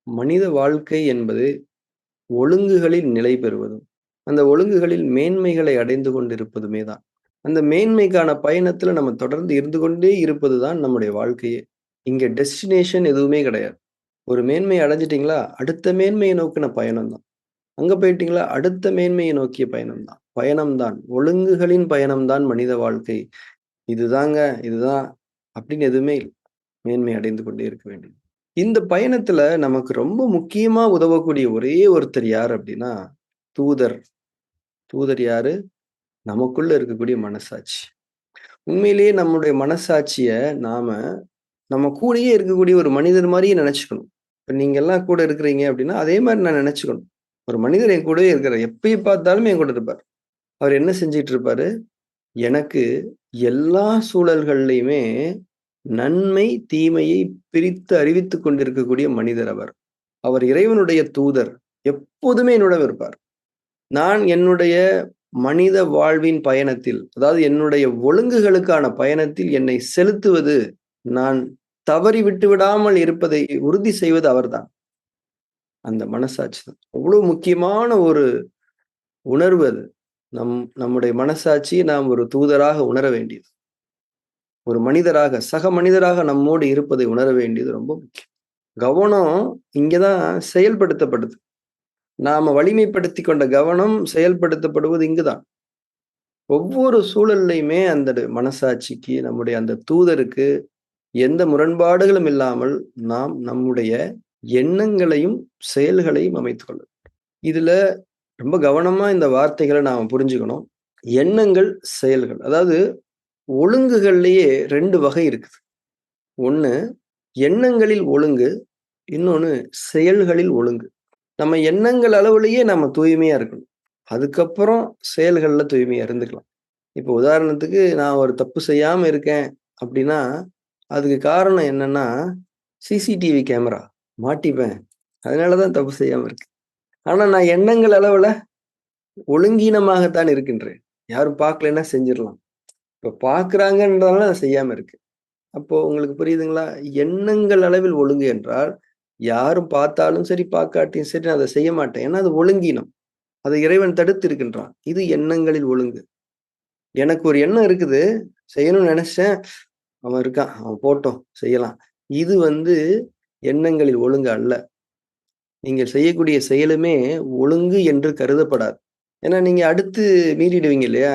மனித வாழ்க்கை என்பது ஒழுங்குகளில் நிலை பெறுவதும், அந்த ஒழுங்குகளில் மேன்மைகளை அடைந்து கொண்டிருப்பதுமே தான். அந்த மேன்மைக்கான பயணத்துல நம்ம தொடர்ந்து இருந்து கொண்டே இருப்பது தான் நம்முடைய வாழ்க்கையே. இங்க டெஸ்டினேஷன் எதுவுமே கிடையாது. ஒரு மேன்மைய அடைஞ்சிட்டீங்களா, அடுத்த மேன்மைய நோக்கின பயணம் தான். அங்க போயிட்டீங்களா, அடுத்த மேன்மையை நோக்கிய பயணம் தான். பயணம் தான். ஒழுங்குகளின் பயணம் தான் மனித வாழ்க்கை. இதுதாங்க, இதுதான் அப்படின்னு எதுவுமே இல்ல. மேன்மை அடைந்து கொண்டே இருக்க வேண்டியது. இந்த பயணத்துல நமக்கு ரொம்ப முக்கியமா உதவக்கூடிய ஒரே ஒருத்தர் யார் அப்படின்னா, தூதர். தூதர் யாரு? நமக்குள்ள இருக்கக்கூடிய மனசாட்சி. உண்மையிலேயே நம்முடைய மனசாட்சிய நாம, நம்ம கூடயே இருக்கக்கூடிய ஒரு மனிதர் மாரியே நெனச்சுக்கணும். இப்ப நீங்கலாம் கூட இருக்கிறீங்க அப்படின்னா, அதே மாரி நான் நெனச்சுக்கணும். ஒரு மனிதர் என் கூடவே இருக்கிறார். எப்பய பார்த்தாலும் என் கூட இருப்பார். அவர் என்ன செஞ்சுட்டு இருப்பாரு? எனக்கு எல்லா சூழல்கள்லயுமே நன்மை, தீமையை பிரித்து அறிவித்துக் கொண்டிருக்கக்கூடிய மனிதர் அவர். அவர் இறைவனுடைய தூதர். எப்போதுமே என்னுடன் இருப்பார். நான் என்னுடைய மனித வாழ்வின் பயணத்தில், அதாவது என்னுடைய ஒழுங்குகளுக்கான பயணத்தில் என்னை செலுத்துவது, நான் தவறி விட்டு விடாமல் இருப்பதை உறுதி செய்வது அவர்தான். அந்த மனசாட்சி தான். அவ்வளவு முக்கியமான ஒரு உணர்வு அது. நம்முடைய மனசாட்சியை நாம் ஒரு தூதராக உணர வேண்டியது. ஒரு மனிதராக, சக மனிதராக நம்மோடு இருப்பதை உணர வேண்டியது ரொம்ப முக்கியம். கவனம் இங்க தான் செயல்படுத்தப்படுது. நாம வலிமைப்படுத்திக் கொண்ட கவனம் செயல்படுத்தப்படுவது இங்குதான். ஒவ்வொரு சூழல்லையுமே அந்த மனசாட்சிக்கு, நம்முடைய அந்த தூதருக்கு எந்த முரண்பாடுகளும் இல்லாமல் நாம் நம்முடைய எண்ணங்களையும், செயல்களையும் அமைத்துக் கொள்ள இதுல ரொம்ப கவனமா இந்த வார்த்தைகள நாம புரிஞ்சுக்கணும். எண்ணங்கள், செயல்கள். அதாவது ஒழுங்குகள்லயே 2 வகை இருக்குது. ஒண்ணு எண்ணங்களில் ஒழுங்கு, இன்னொன்னு செயல்களில் ஒழுங்கு. நம்ம எண்ணங்கள் அளவிலேயே நம்ம தூய்மையா இருக்கணும். அதுக்கப்புறம் செயல்கள்ல தூய்மையா இருந்துக்கலாம். இப்போ உதாரணத்துக்கு நான் ஒரு தப்பு செய்யாம இருக்கேன் அப்படின்னா, அதுக்கு காரணம் என்னன்னா, சிசிடிவி கேமரா மாட்டிப்பேன். அதனால தான் தப்பு செய்யாம இருக்கேன். ஆனா நான் எண்ணங்கள் அளவுல ஒழுங்கீனமாகத்தான் இருக்கின்றேன். யாரும் பார்க்கலைன்னா செஞ்சிரலாம். இப்ப பார்க்குறாங்கன்றதுனால நான் செய்யாம இருக்கேன். அப்போ உங்களுக்கு புரியுதுங்களா? எண்ணங்கள் அளவில் ஒழுங்கு என்றால், யாரும் பார்த்தாலும் சரி, பார்க்காட்டியும் சரி நான் அத செய்ய மாட்டேன். ஏன்னா அது ஒழுங்கீனம். அதை இறைவன் தடுத்து இருக்கின்றான். இது எண்ணங்களில் ஒழுங்கு. எனக்கு ஒரு எண்ணம் இருக்குது. செய்யணும்னு நெனச்சேன். அவன் இருக்கான். அவன் போட்டும் செய்யலாம். இது எண்ணங்களில் ஒழுங்கு அல்ல. நீங்கள் செய்யக்கூடிய செயலுமே ஒழுங்கு என்று கருதப்படாது. ஏன்னா நீங்க அடுத்து மீறிடுவீங்க இல்லையா?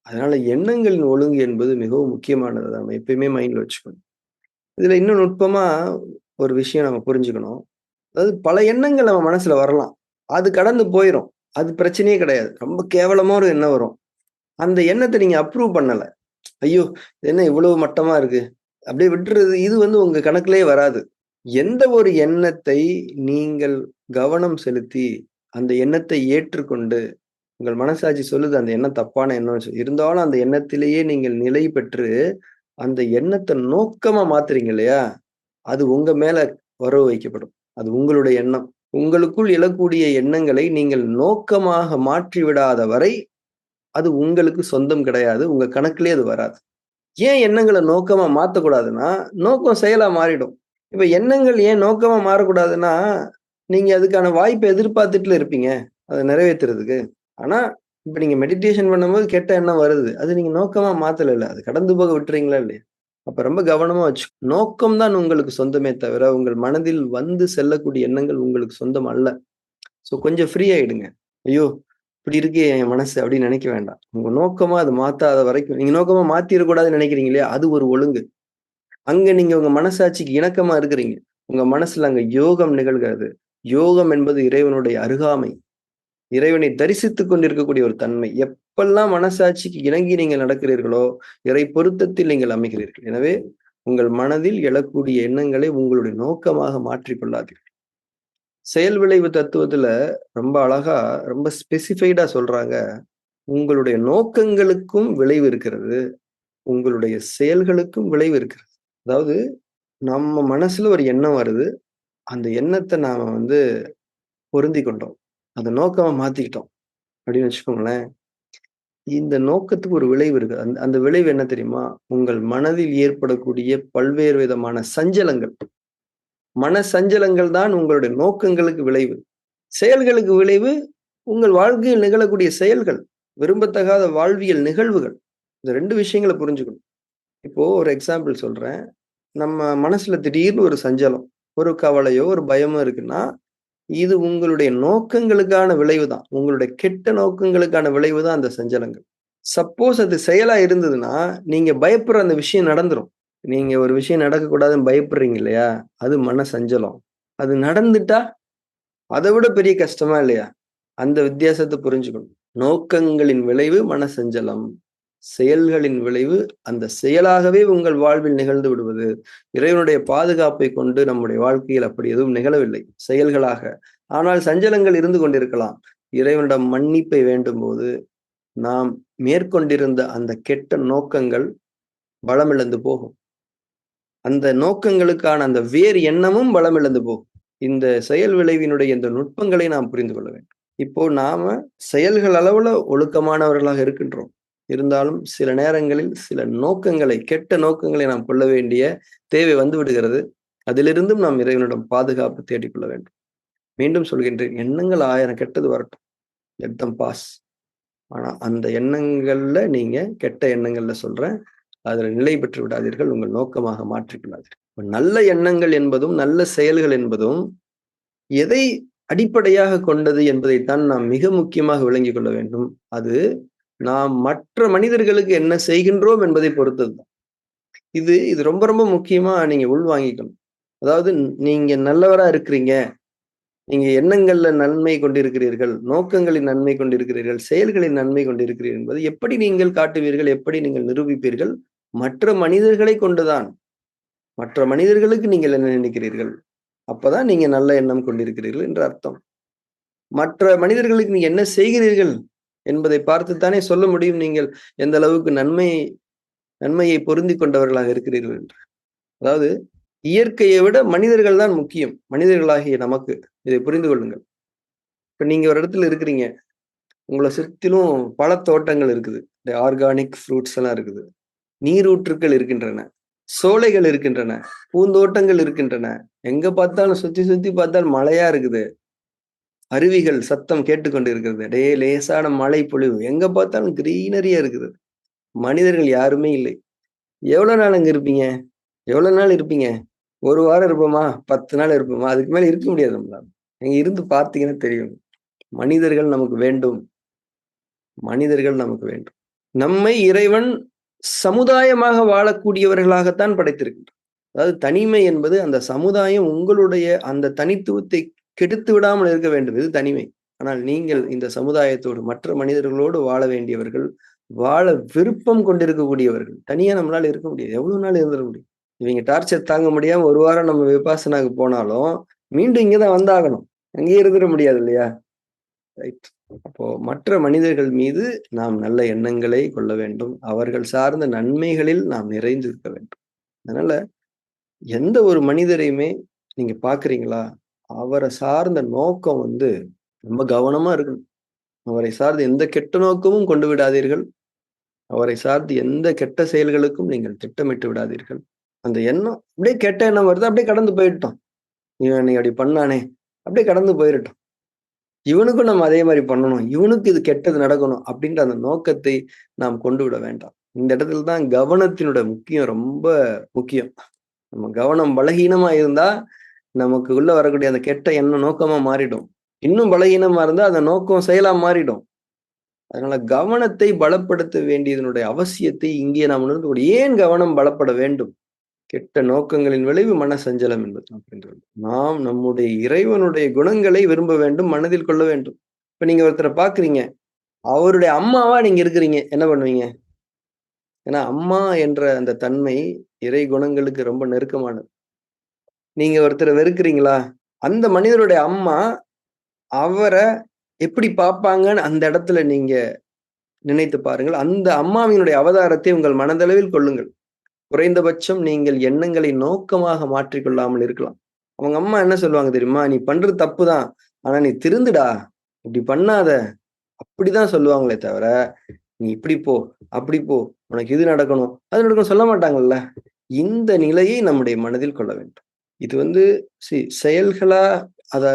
அதனால எண்ணங்களின் ஒழுங்கு என்பது மிகவும் முக்கியமானது. அத நம்ம எப்பயுமே மைண்ட்ல வச்சுக்கணும். இதுல இன்னும் நுட்பமா ஒரு விஷயம் நம்ம புரிஞ்சுக்கணும். அதாவது பல எண்ணங்கள் நம்ம மனசுல வரலாம். அது கடந்து போயிரும். அது பிரச்சனையே கிடையாது. ரொம்ப கேவலமா ஒரு எண்ணம் வரும். அந்த எண்ணத்த நீங்க அப்ரூவ் பண்ணல. ஐயோ! இது என்ன இவ்வளவு மட்டமா இருக்கு. அப்படியே விட்டுறது. இது உங்க கணக்கிலேயே வராது. எந்த ஒரு எண்ணத்தை நீங்கள் கவனம் செலுத்தி, அந்த எண்ணத்தை ஏற்றுக்கொண்டு, உங்கள் மனசாட்சி சொல்லுது அந்த எண்ணம் தப்பான எண்ணம்னு இருந்தாலும் அந்த எண்ணத்திலேயே நீங்கள் நிலை பெற்று, அந்த எண்ணத்த நோக்கமா மாத்துறீங்க இல்லையா? அது உங்க மேல வரவு வைக்கப்படும். அது உங்களுடைய எண்ணம். உங்களுக்குள் எழக்கூடிய எண்ணங்களை நீங்கள் நோக்கமாக மாற்றி விடாத வரை, அது உங்களுக்கு சொந்தம் கிடையாது. உங்க கணக்கிலே அது வராது. ஏன் எண்ணங்கள நோக்கமா மாத்தக்கூடாதுன்னா, நோக்கம் செயலா மாறிடும். இப்ப எண்ணங்கள் ஏன் நோக்கமா மாறக்கூடாதுன்னா, நீங்க அதுக்கான வாய்ப்ப எதிர்பார்த்துட்டுல இருப்பீங்க. அத நிறைவேத்துறதுக்கு. ஆனா, இப்ப நீங்க மெடிடேஷன் பண்ணும்போது கெட்ட எண்ணம் வருது. அது நீங்க நோக்கமா மாத்தலல்ல. அது கடந்து போக விட்டுறீங்களா இல்லையா? அப்ப ரொம்ப கவனமா நோக்கம் தான் உங்களுக்கு சொந்தமே தவிர, உங்கள் மனதில் செல்லக்கூடிய எண்ணங்கள் உங்களுக்கு சொந்தம் அல்ல. கொஞ்சம் ஃப்ரீ ஆயிடுங்க. ஐயோ! இப்படி இருக்கே என் மனசு அப்படின்னு நினைக்க வேண்டாம். உங்க நோக்கமா அது மாத்தாத வரைக்கும் நீங்க நோக்கமா மாத்திறக்கூடாதுன்னு நினைக்கிறீங்க இல்லையா? அது ஒரு ஒழுங்கு. அங்க நீங்க உங்க மனசாட்சிக்கு இணக்கமா இருக்கிறீங்க. உங்க மனசுல அங்க யோகம் நிகழ்கிறது. யோகம் என்பது இறைவனுடைய அருகாமை. இறைவனை தரிசித்துக் கொண்டிருக்கக்கூடிய ஒரு தன்மை. எப்பல்லாம் மனசாட்சிக்கு இணங்கி நீங்கள் நடக்கிறீர்களோ, இறை பொருத்தத்தில் நீங்கள் அமைகிறீர்கள். எனவே, உங்கள் மனதில் எழக்கூடிய எண்ணங்களை உங்களுடைய நோக்கமாக மாற்றிக் கொள்ளாதீர்கள். செயல் விளைவு தத்துவத்துல ரொம்ப அழகா, ரொம்ப ஸ்பெசிஃபைடா சொல்றாங்க. உங்களுடைய நோக்கங்களுக்கும் விளைவு இருக்கிறது. உங்களுடைய செயல்களுக்கும் விளைவு இருக்கிறது. அதாவது நம்ம மனசுல ஒரு எண்ணம் வருது. அந்த எண்ணத்த நாம பொருந்திக் கொண்டோம். அத நோக்கமா மாத்திக்கிட்டோம் அப்படின்னு வச்சுக்கோங்களேன். இந்த நோக்கத்துக்கு ஒரு விளைவு இருக்கு. அந்த அந்த விளைவு என்ன தெரியுமா? உங்கள் மனதில் ஏற்படக்கூடிய பல்வேறு விதமான சஞ்சலங்கள். மன சஞ்சலங்கள் தான் உங்களுடைய நோக்கங்களுக்கு விளைவு. செயல்களுக்கு விளைவு உங்கள் வாழ்க்கையில் நிகழக்கூடிய செயல்கள், விரும்பத்தகாத வாழ்வியல் நிகழ்வுகள். இந்த 2 விஷயங்கள புரிஞ்சுக்கணும். இப்போ ஒரு எக்ஸாம்பிள் சொல்றேன். நம்ம மனசுல திடீர்னு ஒரு சஞ்சலம், ஒரு கவலையோ, ஒரு பயமோ இருக்குன்னா, இது உங்களுடைய நோக்கங்களுக்கான விளைவு தான். உங்களுடைய கெட்ட நோக்கங்களுக்கான விளைவு தான் அந்த சஞ்சலங்கள். சப்போஸ் அது செயலா இருந்ததுன்னா, நீங்க பயப்படுற அந்த விஷயம் நடந்துரும். நீங்க ஒரு விஷயம் நடக்கக்கூடாதுன்னு பயப்படுறீங்க இல்லையா? அது மன சஞ்சலம். அது நடந்துட்டா, அத விட பெரிய கஷ்டமா இல்லையா? அந்த வித்தியாசத்த புரிஞ்சுக்கணும். நோக்கங்களின் விளைவு மன சஞ்சலம். செயல்களின் விளைவு அந்த செயலாகவே உங்கள் வாழ்வில் நிகழ்ந்து விடுவது. இறைவனுடைய பாதுகாப்பை கொண்டு நம்முடைய வாழ்க்கையில் அப்படி எதுவும் நிகழவில்லை. செயல்களாக. ஆனால் சஞ்சலங்கள் இருந்து கொண்டிருக்கலாம். இறைவனிடம் மன்னிப்பை வேண்டும்போது, நாம் மேற்கொண்டிருந்த அந்த கெட்ட நோக்கங்கள் பலமிழந்து போகும். அந்த நோக்கங்களுக்கான அந்த வேறு எண்ணமும் பலமிழந்து போகும். இந்த செயல் விளைவினுடைய இந்த நுட்பங்களை நாம் புரிந்து கொள்ள வேண்டும். இப்போ நாம செயல்கள் அளவுல ஒழுக்கமானவர்களாக இருக்கின்றோம். இருந்தாலும் சில நேரங்களில் சில நோக்கங்களை, கெட்ட நோக்கங்களை நாம் கொள்ள வேண்டிய தேவை வந்து விடுகிறது. அதிலிருந்தும் நாம் இறைவனிடம் பாதுகாப்பு தேடிக்கொள்ள வேண்டும். மீண்டும் சொல்கின்றேன், எண்ணங்கள் 1000 கெட்டது வரட்டும். Let them pass. ஆனா அந்த எண்ணங்கள்ல நீங்க கெட்ட எண்ணங்கள்ல சொல்றேன். அதுல நிலை பெற்று விடாதீர்கள். உங்கள் நோக்கமாக மாற்றிக் கொள்ளாதீர்கள். நல்ல எண்ணங்கள் என்பதும், நல்ல செயல்கள் என்பதும் எதை அடிப்படையாக கொண்டது என்பதைத்தான் நாம் மிக முக்கியமாக விளங்கிக் கொள்ள வேண்டும். அது நாம் மற்ற மனிதர்களுக்கு என்ன செய்கின்றோம் என்பதை பொறுத்தது தான். இது ரொம்ப ரொம்ப முக்கியமா நீங்க உள்வாங்கிக்கணும். அதாவது நீங்க நல்லவரா இருக்கிறீங்க. நீங்க எண்ணங்கள்ல நன்மை கொண்டிருக்கிறீர்கள், நோக்கங்களின் நன்மை கொண்டிருக்கிறீர்கள், செயல்களின் நன்மை கொண்டிருக்கிறீர்கள் என்பது எப்படி நீங்கள் காட்டுவீர்கள்? எப்படி நீங்கள் நிரூபிப்பீர்கள்? மற்ற மனிதர்களை கொண்டுதான். மற்ற மனிதர்களுக்கு நீங்கள் என்ன நினைக்கிறீர்கள்? அப்பதான் நீங்க நல்ல எண்ணம் கொண்டிருக்கிறீர்கள் என்று அர்த்தம். மற்ற மனிதர்களுக்கு நீங்க என்ன செய்கிறீர்கள் என்பதை பார்த்துத்தானே சொல்ல முடியும் நீங்கள் எந்த அளவுக்கு நன்மையை பொருந்திக் கொண்டவர்களாக இருக்கிறீர்கள் என்று. அதாவது இயற்கையை விட மனிதர்கள் தான் முக்கியம். மனிதர்களாகிய நமக்கு. இதை புரிந்து கொள்ளுங்கள். இப்ப நீங்க ஒரு இடத்துல இருக்கிறீங்க. உங்கள சுற்றிலும் பழத்தோட்டங்கள் இருக்குது. இந்த ஆர்கானிக் ஃப்ரூட்ஸ் எல்லாம் இருக்குது. நீரூற்றுக்கள் இருக்கின்றன. சோலைகள் இருக்கின்றன. பூந்தோட்டங்கள் இருக்கின்றன. எங்க பார்த்தாலும் சுத்தி சுத்தி பார்த்தால் மழையா இருக்குது. அருவிகள் சத்தம் கேட்டுக்கொண்டு இருக்கிறது. அப்படியே லேசான மழை பொழிவு. எங்க பார்த்தாலும் கிரீனரியா இருக்குது. மனிதர்கள் யாருமே இல்லை. எவ்வளவு நாள் அங்க இருப்பீங்க? எவ்வளவு நாள் இருப்பீங்க? 1 வாரம் இருப்போமா? 10 நாள் இருப்போமா? அதுக்கு மேல இருக்க முடியாது நம்மளால. நீங்க இருந்து பார்த்தீங்கன்னா தெரியும். மனிதர்கள் நமக்கு வேண்டும். மனிதர்கள் நமக்கு வேண்டும். நம்மை இறைவன் சமுதாயமாக வாழக்கூடியவர்களாகத்தான் படைத்திருக்கின்றான். அதாவது தனிமை என்பது அந்த சமுதாயம் உங்களுடைய அந்த தனித்துவத்தை கெடுத்து விடாமல் இருக்க வேண்டும். இது தனிமை. ஆனால் நீங்கள் இந்த சமுதாயத்தோடு மற்ற மனிதர்களோடு வாழ வேண்டியவர்கள், வாழ விருப்பம் கொண்டிருக்கக்கூடியவர்கள். தனியா நம்மளால இருக்க முடியாது. எவ்வளவு நாள் இருந்துட முடியும்? இவங்க டார்ச்சர் தாங்க முடியாம 1 வாரம் நம்ம விபாசனாக்கு போனாலும், மீண்டும் இங்கதான் வந்தாகணும். அங்கேயே இருந்துட முடியாது இல்லையா? ரைட். அப்போ மற்ற மனிதர்கள் மீது நாம் நல்ல எண்ணங்களை கொள்ள வேண்டும். அவர்கள் சார்ந்த நன்மைகளில் நாம் நிறைந்து இருக்க வேண்டும். அதனால எந்த ஒரு மனிதரையுமே நீங்க பார்க்கிறீங்களா? அவர சார்ந்த நோக்கம் வந்து ரொம்ப கவனமா இருக்கணும். அவரை சார்ந்து எந்த கெட்ட நோக்கமும் கொண்டு விடாதீர்கள். அவரை சார்ந்து எந்த கெட்ட செயல்களுக்கும் நீங்கள் திட்டமிட்டு விடாதீர்கள். அந்த எண்ணம் அப்படியே கெட்ட எண்ணம் வருது, அப்படியே கடந்து போயிட்டோம். இவன் என்னை அப்படி பண்ணானே, அப்படியே கடந்து போயிரட்டும். இவனுக்கும் நம்ம அதே மாரி பண்ணணும். இவனுக்கு இது கெட்டது நடக்கணும் அப்படின்ற அந்த நோக்கத்தை நாம் கொண்டு விட வேண்டாம். இந்த இடத்துல தான் கவனத்தினுடைய முக்கியம் ரொம்ப முக்கியம். நம்ம கவனம் பலகீனமா இருந்தா, நமக்கு உள்ள வரக்கூடிய அந்த கெட்ட எண்ணம் நோக்கமா மாறிடும். இன்னும் பலகீனமா இருந்தா அந்த நோக்கம் செயலா மாறிடும். அதனால கவனத்தை பலப்படுத்த வேண்டியதனுடைய அவசியத்தை இங்கே நாம் உணர்ந்து ஏன் கவனம் பலப்பட வேண்டும்? கெட்ட நோக்கங்களின் விளைவு மன சஞ்சலம் என்பது நாம் புரிந்து கொள்ளும். நாம் நம்முடைய இறைவனுடைய குணங்களை விரும்ப வேண்டும், மனதில் கொள்ள வேண்டும். இப்ப நீங்க ஒருத்தரை பார்க்கிறீங்க. அவருடைய அம்மாவா நீங்க இருக்கிறீங்க. என்ன பண்ணுவீங்க? ஏன்னா அம்மா என்ற அந்த தன்மை இறை குணங்களுக்கு ரொம்ப நெருக்கமானது. நீங்க ஒருத்தரை வெறுக்கிறீங்களா? அந்த மனிதருடைய அம்மா அவர எப்படி பார்ப்பாங்கன்னு அந்த இடத்துல நீங்க நினைத்து பாருங்கள். அந்த அம்மாவினுடைய அவதாரத்தை உங்கள் மனதளவில் கொள்ளுங்கள். குறைந்தபட்சம் நீங்கள் எண்ணங்களை நோக்கமாக மாற்றிக்கொள்ளாமல் இருக்கலாம். அவங்க அம்மா என்ன சொல்லுவாங்க தெரியுமா? "நீ பண்றது தப்புதான். ஆனா நீ திருந்துடா. இப்படி பண்ணாத." அப்படிதான் சொல்லுவாங்களே தவிர, "நீ இப்படி போ, அப்படி போ. உனக்கு இது நடக்கணும், அது நடக்கணும்" சொல்ல மாட்டாங்கல்ல. இந்த நிலையை நம்முடைய மனதில் கொள்ள வேண்டும். இது வந்து செயல்களா அத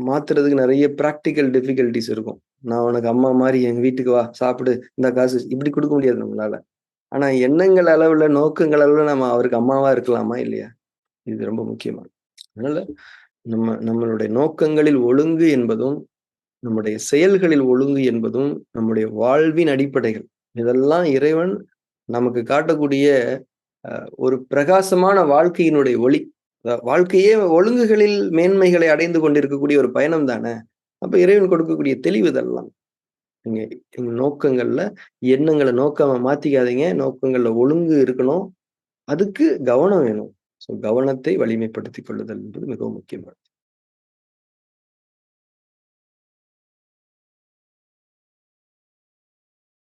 மாத்துறதுக்கு நெறைய பிராக்டிகல் டிஃபிகல்டீஸ் இருக்கும். நான் உனக்கு அம்மா மாரி எங்க வீட்டுக்கு வா, சாப்பிடு, இந்தா காசு இப்படி குடுக்க முடியாது நம்மளால. ஆனா எண்ணங்கள் அளவுல, நோக்கங்கள் அளவுல நம்ம அவருக்கு அம்மாவா இருக்கலாமா? இல்லையா? இது ரொம்ப முக்கியமானது. அதனால நம்மளுடைய நோக்கங்களில் ஒழுங்கு என்பதும், நம்முடைய செயல்களில் ஒழுங்கு என்பதும், நம்முடைய வாழ்வின் அடிப்படைகள். இதெல்லாம் இறைவன் நமக்கு காட்டக்கூடிய ஒரு பிரகாசமான வாழ்க்கையினுடைய ஒளி. வாழ்க்கையே ஒழுங்குகளில் மேன்மைகளை அடைந்து கொண்டிருக்கக்கூடிய ஒரு பயணம் தானே! அப்ப இறைவன் கொடுக்கக்கூடிய தெளிவு இதெல்லாம். நீங்க எங்க நோக்கங்கள்ல எண்ணங்கள நோக்கமா மாத்திக்காதீங்க. நோக்கங்கள்ல ஒழுங்கு இருக்கணும். அதுக்கு கவனம் வேணும். கவனத்தை வலிமைப்படுத்திக் கொள்ளுதல் என்பது மிகவும் முக்கியமானது.